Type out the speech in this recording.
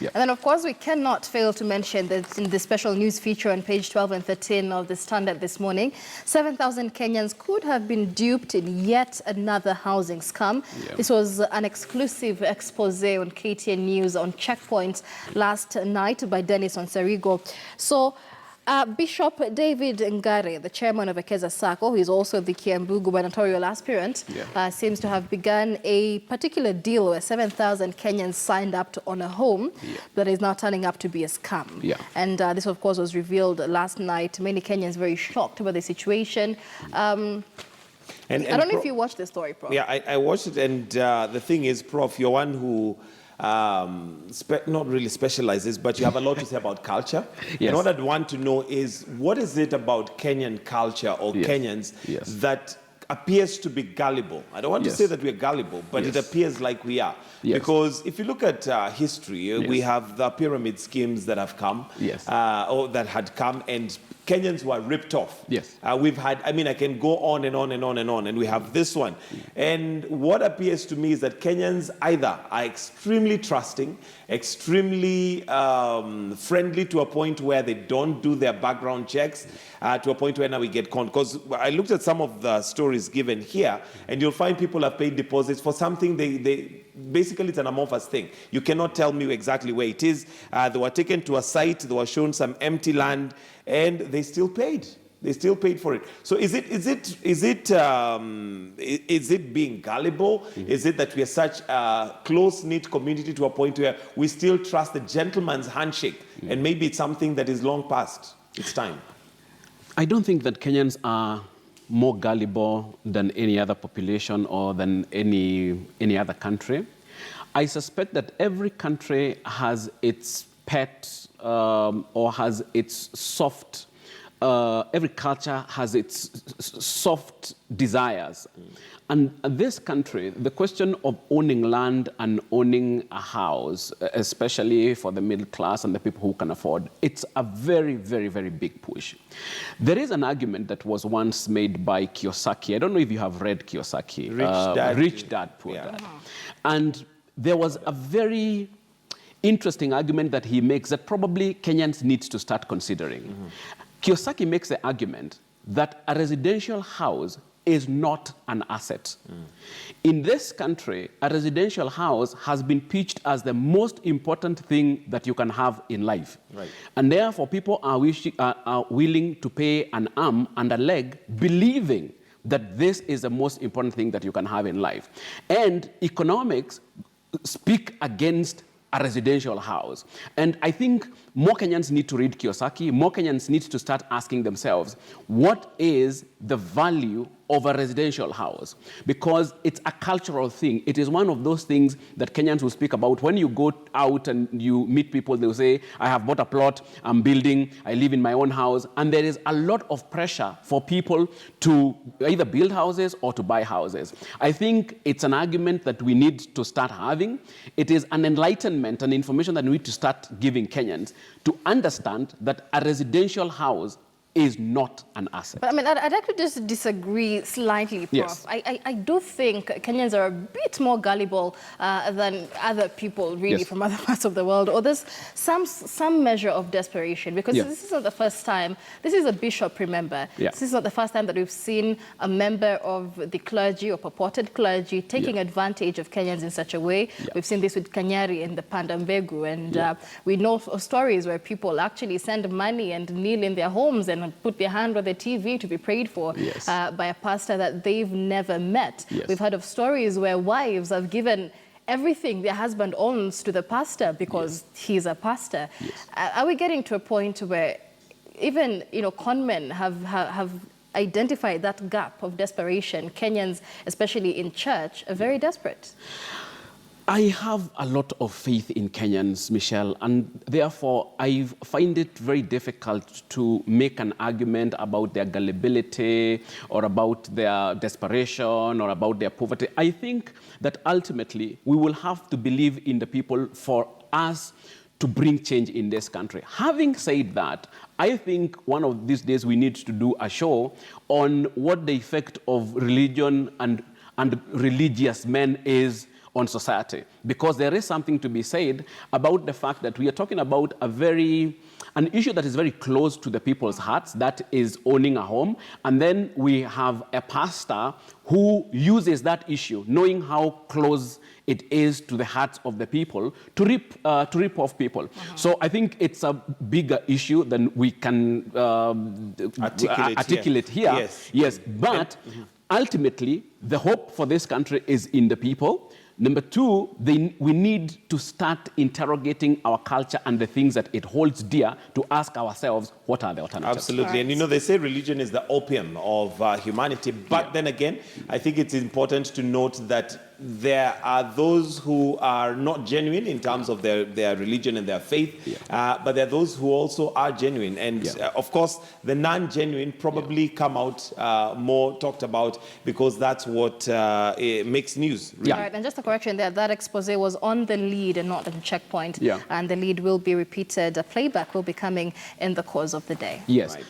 Yeah. And then, of course, we cannot fail to mention that in the special news feature on page 12 and 13 of the Standard this morning, 7,000 Kenyans could have been duped in yet another housing scam. Yeah. This was an exclusive expose on KTN News on Checkpoint last night by Dennis Onsarigo. So, Bishop David Ngare, the chairman of Housing Sacco, who is also the Kiambu gubernatorial aspirant, seems to have begun a particular deal where 7,000 Kenyans signed up to own a home that is now turning up to be a scam. And this, of course, was revealed last night. Many Kenyans very shocked about the situation. I don't know if you watched the story, Prof. Yeah, I watched it, and the thing is, Prof, you're one who not really specializes, but you have a lot to say about culture. And what I'd want to know is, what is it about Kenyan culture or Kenyans that appears to be gullible? I don't want to say that we're gullible, but it appears like we are. Because if you look at history, we have the pyramid schemes that have come, or that had come, and Kenyans were ripped off. We've had, I mean, I can go on and on and on and on, and we have this one. And what appears to me is that Kenyans either are extremely trusting, extremely friendly to a point where they don't do their background checks, to a point where now we get caught. Because I looked at some of the stories given here, and you'll find people have paid deposits for something basically it's an amorphous thing. You cannot tell me exactly where it is. They were taken to a site, they were shown some empty land, and they still paid. They still paid for it. So is it being gullible? Is it that we are such a close-knit community to a point where we still trust the gentleman's handshake, and maybe it's something that is long past its time? I don't think that Kenyans are more gullible than any other population or than any other country. I suspect that every country has its pet or has its soft, every culture has its soft desires. And this country, the question of owning land and owning a house, especially for the middle class and the people who can afford, it's a very, very, very big push. There is an argument that was once made by Kiyosaki. I don't know if you have read Kiyosaki. Rich Dad, Poor Dad. And there was a very interesting argument that he makes that probably Kenyans need to start considering. Kiyosaki makes the argument that a residential house is not an asset. In this country, a residential house has been pitched as the most important thing that you can have in life. And therefore, people are willing to pay an arm and a leg, believing that this is the most important thing that you can have in life. And economics speak against a residential house. And I think more Kenyans need to read Kiyosaki. More Kenyans need to start asking themselves, what is the value of a residential house? Because it's a cultural thing. It is one of those things that Kenyans will speak about. When you go out and you meet people, they'll say, I have bought a plot, I'm building, I live in my own house. And there is a lot of pressure for people to either build houses or to buy houses. I think it's an argument that we need to start having. It is an enlightenment and information that we need to start giving Kenyans to understand that a residential house is not an asset. But I mean, I'd like to just disagree slightly, Prof. I do think Kenyans are a bit more gullible than other people, really, from other parts of the world. Or there's some measure of desperation, because this is not the first time. This is a bishop, remember. This is not the first time that we've seen a member of the clergy or purported clergy taking advantage of Kenyans in such a way. We've seen this with Kanyari and the Pandambegu, and we know of stories where people actually send money and kneel in their homes and put their hand on the TV to be prayed for by a pastor that they've never met. We've heard of stories where wives have given everything their husband owns to the pastor because he's a pastor. Are we getting to a point where even con men have identified that gap of desperation? Kenyans, especially in church, are very desperate. I have a lot of faith in Kenyans, Michelle, and therefore I find it very difficult to make an argument about their gullibility or about their desperation or about their poverty. I think that ultimately we will have to believe in the people for us to bring change in this country. Having said that, I think one of these days we need to do a show on what the effect of religion and religious men is on society, because there is something to be said about the fact that we are talking about an issue that is very close to the people's hearts, that is owning a home. And then we have a pastor who uses that issue, knowing how close it is to the hearts of the people, to rip off people. So I think it's a bigger issue than we can articulate here. Yes. But ultimately, the hope for this country is in the people. Number two, we need to start interrogating our culture and the things that it holds dear, to ask ourselves, what are the alternatives? Absolutely. Right. And you know, they say religion is the opium of humanity. But then again, I think it's important to note that there are those who are not genuine in terms of their religion and their faith, but there are those who also are genuine. And of course, the non-genuine probably come out more talked about, because that's what makes news. Really. Right. And just a correction there, that expose was on the lead and not at the checkpoint. And the lead will be repeated. A playback will be coming in the course of the day. Yes. Right.